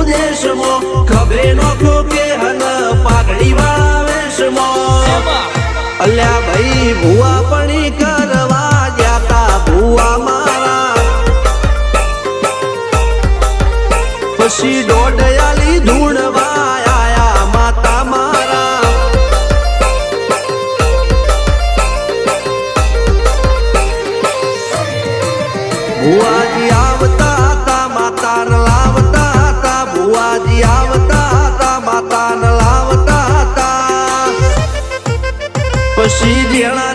દેશમાં ખભે નોખો કે હન પાઘડી વાળા વેશમાં અલ્યા ભાઈ ભુવા પણી કરવા જાતા ભુવા મારા પછી દોડયાલી ધૂણવા આયા માતા મારા ભુવાજી આવતા હતા માતા લાવતા હતા ભુવાજી આવતા હતા માતા લાવતા હતા પછી જેણા